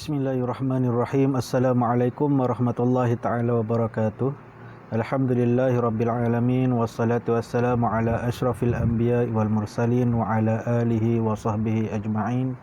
Bismillahirrahmanirrahim. Assalamualaikum warahmatullahi ta'ala wabarakatuh. Alhamdulillahi rabbil alamin. Wassalatu wassalamu ala ashrafil anbiya wal mursalin wa ala alihi wa sahbihi ajma'in.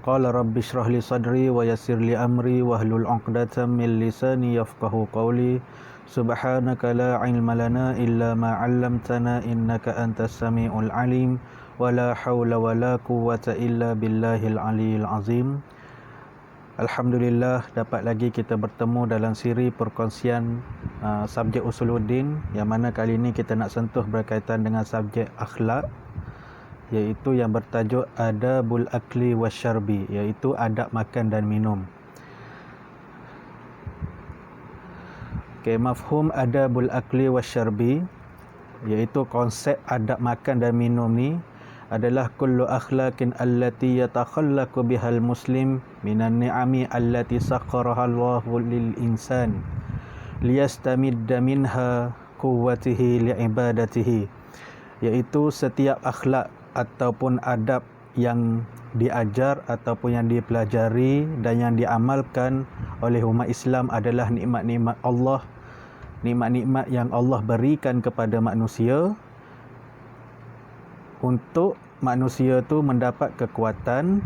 Qala rabbi shrah li sadri wa yassir li amri wahlul 'uqdatam min lisani yafqahu qawli. Subhanaka la ilma lana illa ma 'allamtana innaka antas samiul alim. Wa la hawla wa la quwwata illa billahil aliyil azim. Alhamdulillah, dapat lagi kita bertemu dalam siri perkongsian subjek usuluddin, yang mana kali ini kita nak sentuh berkaitan dengan subjek akhlak, iaitu yang bertajuk adabul akli wasyarbi, iaitu adab makan dan minum. Mafhum adabul akli wasyarbi, iaitu konsep adab makan dan minum ni adalah kullu akhlaqin allati yatakhallaqu bihal muslim minan ni'ami allati sakhkharaha Allahu lil insan liyastamidda minha quwwatihi li'ibadatihi, iaitu setiap akhlak ataupun adab yang diajar ataupun yang dipelajari dan yang diamalkan oleh umat Islam adalah nikmat-nikmat Allah, nikmat-nikmat yang Allah berikan kepada manusia untuk manusia tu mendapat kekuatan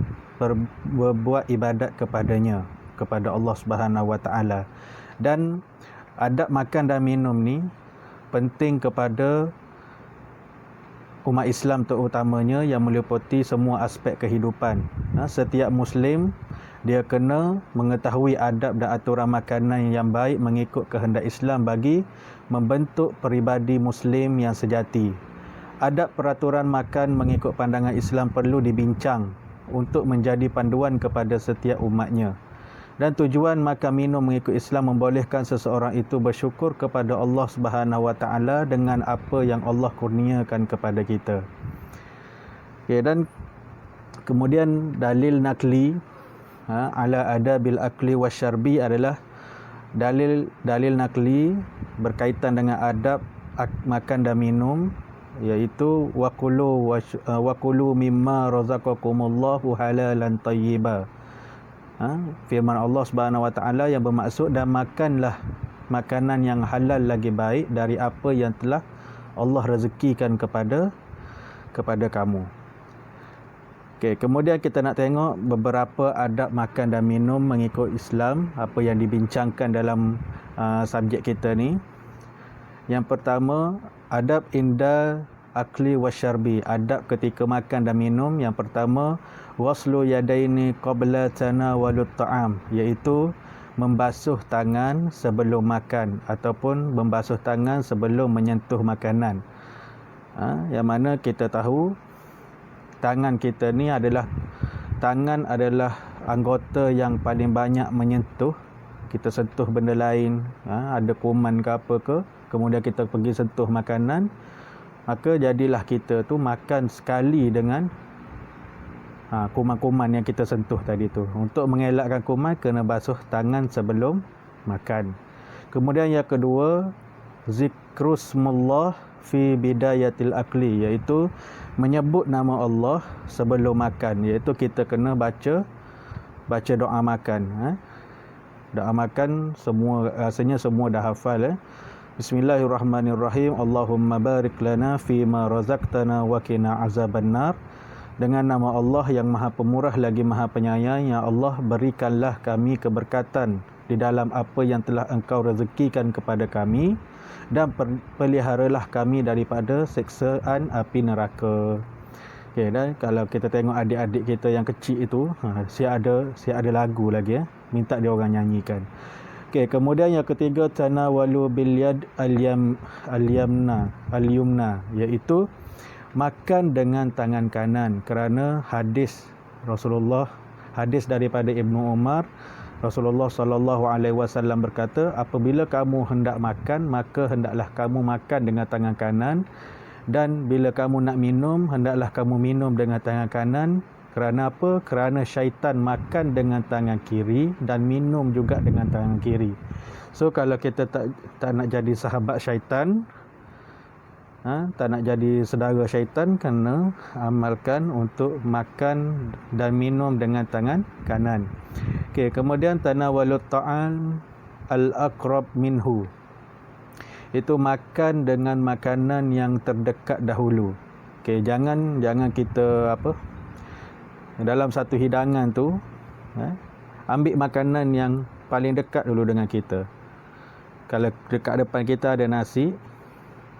berbuat ibadat kepadanya, kepada Allah Subhanahu Wa Taala. Dan adab makan dan minum ni penting kepada umat Islam terutamanya, yang meliputi semua aspek kehidupan. Setiap Muslim dia kena mengetahui adab dan aturan makanan yang baik mengikut kehendak Islam bagi membentuk peribadi Muslim yang sejati. Adab peraturan makan mengikut pandangan Islam perlu dibincang untuk menjadi panduan kepada setiap umatnya. Dan tujuan makan minum mengikut Islam membolehkan seseorang itu bersyukur kepada Allah Subhanahu Wa Taala dengan apa yang Allah kurniakan kepada kita. Dan kemudian dalil nakli ala adabil akli wasyarbi adalah dalil nakli berkaitan dengan adab makan dan minum, iaitu waqulu mimma razaqakumullahu halalan tayyiba. Firman Allah Subhanahu Wa Taala yang bermaksud, dan makanlah makanan yang halal lagi baik dari apa yang telah Allah rezekikan kepada kamu. Kemudian kita nak tengok beberapa adab makan dan minum mengikut Islam, apa yang dibincangkan dalam subjek kita ni. Yang pertama, adab inda akli wasyarbi, adab ketika makan dan minum. Yang pertama, waslu yadaini qabla tanawalut ta'am, iaitu membasuh tangan sebelum makan ataupun membasuh tangan sebelum menyentuh makanan. Yang mana kita tahu tangan kita ni adalah anggota yang paling banyak menyentuh. Kita sentuh benda lain, ada kuman ke apa ke, kemudian kita pergi sentuh makanan, maka jadilah kita tu makan sekali dengan kuman-kuman yang kita sentuh tadi tu. Untuk mengelakkan kuman, kena basuh tangan sebelum makan. Kemudian yang kedua, zikrusmullah fi bidayatil akli, iaitu menyebut nama Allah sebelum makan, iaitu kita kena baca doa makan. Doa makan rasanya semua dah hafal. Bismillahirrahmanirrahim. Allahumma barik lana fima razaqtana wa qina azabannar. Dengan nama Allah yang Maha Pemurah lagi Maha Penyayang, ya Allah, berikanlah kami keberkatan di dalam apa yang telah Engkau rezekikan kepada kami, dan peliharalah kami daripada siksaan api neraka. Dan kalau kita tengok adik-adik kita yang kecil itu, siap ada lagu lagi, minta dia orang nyanyikan. Kemudian yang ketiga, tanawalu bil yad al-yumna, iaitu makan dengan tangan kanan, kerana hadis daripada Ibnu Umar, Rasulullah sallallahu alaihi wasallam berkata, apabila kamu hendak makan, maka hendaklah kamu makan dengan tangan kanan, dan bila kamu nak minum, hendaklah kamu minum dengan tangan kanan. Kerana apa? Kerana syaitan makan dengan tangan kiri dan minum juga dengan tangan kiri. So kalau kita tak nak jadi sahabat syaitan, Tak nak jadi saudara syaitan, kena amalkan untuk makan dan minum dengan tangan kanan. Okey, kemudian tanawalut ta'am al-aqrab minhu. Itu makan dengan makanan yang terdekat dahulu. Okey, jangan kita dalam satu hidangan tu ambil makanan yang paling dekat dulu dengan kita. Kalau dekat depan kita ada nasi,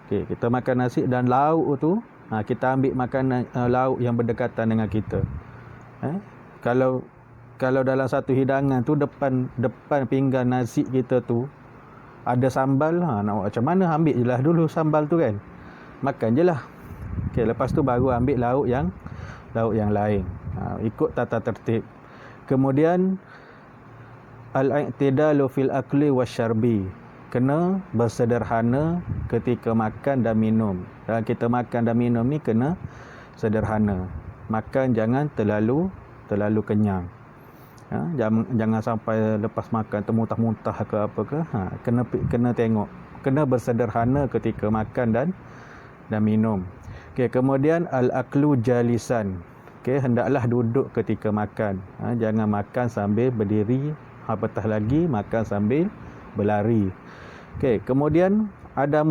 okey, kita makan nasi dan lauk tu, kita ambil makanan lauk yang berdekatan dengan kita. Kalau dalam satu hidangan tu depan pinggan nasi kita tu ada sambal, nak buat macam mana? Ambil je lah dulu sambal tu kan. Makan je lah. Okey, lepas tu baru ambil lauk yang lain. Ikut tata tertib. Kemudian al-i'tidalu fil akli wasyarbi. Kena bersederhana ketika makan dan minum. Dalam kita makan dan minum ni kena sederhana. Makan jangan terlalu kenyang. Jangan sampai lepas makan termuntah-muntah ke apa ke. Kena tengok. Kena bersederhana ketika makan dan minum. Okey, kemudian al-aklu jalisan. Okey, hendaklah duduk ketika makan. Jangan makan sambil berdiri, apatah lagi makan sambil berlari. Okey, kemudian ada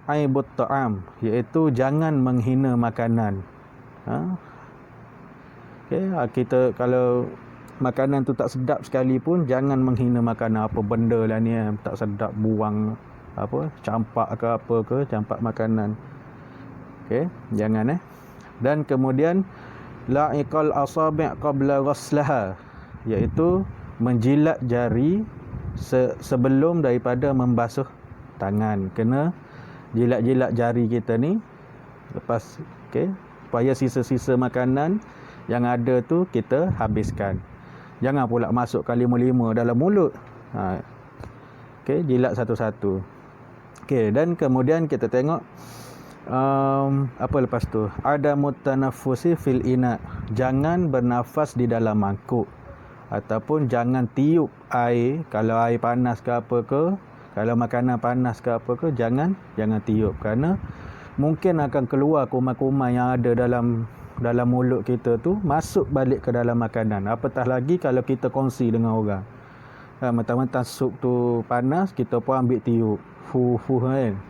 aibut ta'am, iaitu jangan menghina makanan. Okey, kita kalau makanan tu tak sedap sekalipun, jangan menghina makanan. Apa benda lah ni tak sedap, buang campak ke apa ke, campak makanan. Okey, jangan Dan kemudian la'iqal asabi' qabla ghaslaha, iaitu menjilat jari sebelum daripada membasuh tangan. Kena jilat-jilat jari kita ni lepas, okey, supaya sisa-sisa makanan yang ada tu kita habiskan. Jangan pula masukkan 5-5 dalam mulut. Okey, jilat satu-satu. Okey, dan kemudian kita tengok apa lepas tu? Ada mutanaffusi fil ina. Jangan bernafas di dalam mangkuk. Ataupun jangan tiup air. Kalau air panas ke apa ke, kalau makanan panas ke apa ke, jangan tiup. Kerana mungkin akan keluar kuman-kuman yang ada dalam mulut kita tu, masuk balik ke dalam makanan. Apatah lagi kalau kita kongsi dengan orang. Mentang-mentang sup tu panas, kita pun ambil tiup. Kan.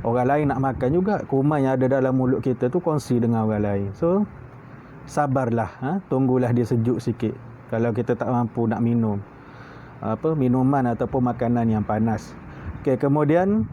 Orang lain nak makan juga, kuman yang ada dalam mulut kita tu kongsi dengan orang lain. So sabarlah, tunggulah dia sejuk sikit. Kalau kita tak mampu nak minum minuman ataupun makanan yang panas. Okey, kemudian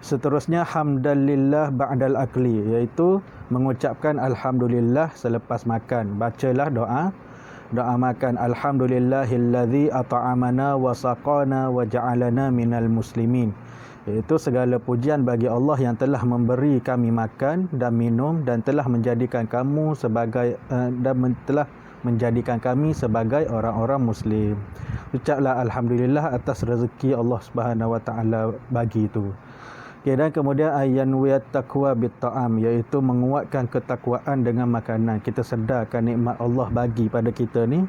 seterusnya hamdalillah ba'dal akli, iaitu mengucapkan alhamdulillah selepas makan. Bacalah doa makan. Alhamdulillahilladzi at'amana wa saqana wa ja'alana minal muslimin. Iaitu segala pujian bagi Allah yang telah memberi kami makan dan minum dan telah menjadikan kamu sebagai menjadikan kami sebagai orang-orang muslim. Ucaplah alhamdulillah atas rezeki Allah Subhanahu Wa Taala bagi itu. Okay, dan kemudian ayanwiyat taqwa bit ta'am, iaitu menguatkan ketakwaan dengan makanan. Kita sedarkan nikmat Allah bagi pada kita ni,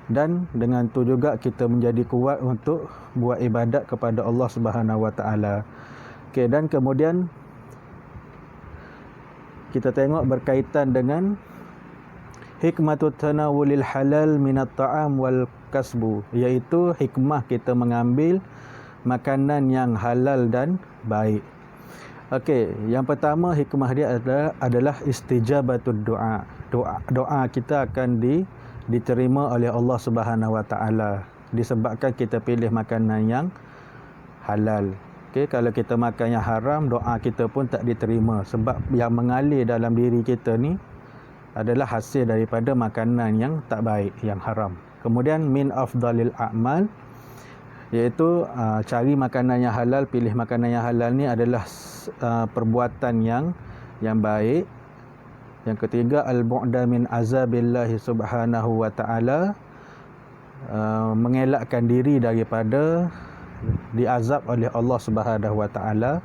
dan dengan tu juga kita menjadi kuat untuk buat ibadat kepada Allah Subhanahu Wa Taala. Okay, dan kemudian kita tengok berkaitan dengan hikmatut tanawulil halal minat ta'am wal kasbu, iaitu hikmah kita mengambil makanan yang halal dan baik. Okey, yang pertama hikmah dia adalah istijabatud doa. Doa kita akan diterima oleh Allah Subhanahu Wa Taala disebabkan kita pilih makanan yang halal. Okey, kalau kita makan yang haram, doa kita pun tak diterima, sebab yang mengalir dalam diri kita ni adalah hasil daripada makanan yang tak baik, yang haram. Kemudian min afdalil a'mal, iaitu cari makanan yang halal, pilih makanan yang halal ni adalah perbuatan yang baik. Yang ketiga, al-bu'da min azabillahi subhanahu wa ta'ala, mengelakkan diri daripada diazab oleh Allah Subhanahu wa ta'ala.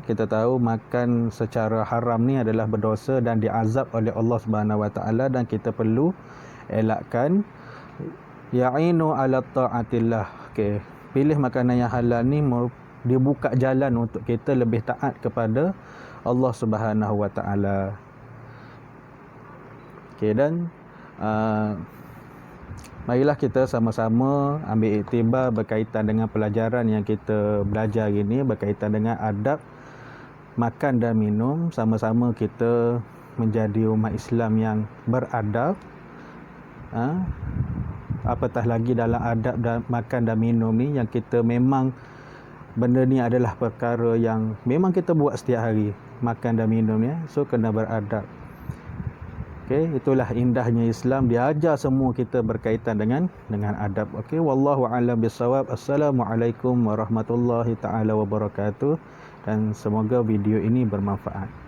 Kita tahu makan secara haram ni adalah berdosa dan diazab oleh Allah Subhanahu Wa Taala, dan kita perlu elakkan. Ya'inu ala ta'atillah. Okey, pilih makanan yang halal ni dia buka jalan untuk kita lebih taat kepada Allah Subhanahu Wa Taala. Okey, dan marilah kita sama-sama ambil iktibar berkaitan dengan pelajaran yang kita belajar hari ini berkaitan dengan adab makan dan minum. Sama-sama kita menjadi umat Islam yang beradab. Apatah lagi dalam adab dan makan dan minum ni, yang kita memang benda ni adalah perkara yang memang kita buat setiap hari, makan dan minum ni, so kena beradab. Okey, itulah indahnya Islam, dia ajar semua kita berkaitan dengan adab. Okey, wallahu a'lam bissawab. Assalamualaikum warahmatullahi taala wabarakatuh, dan semoga video ini bermanfaat.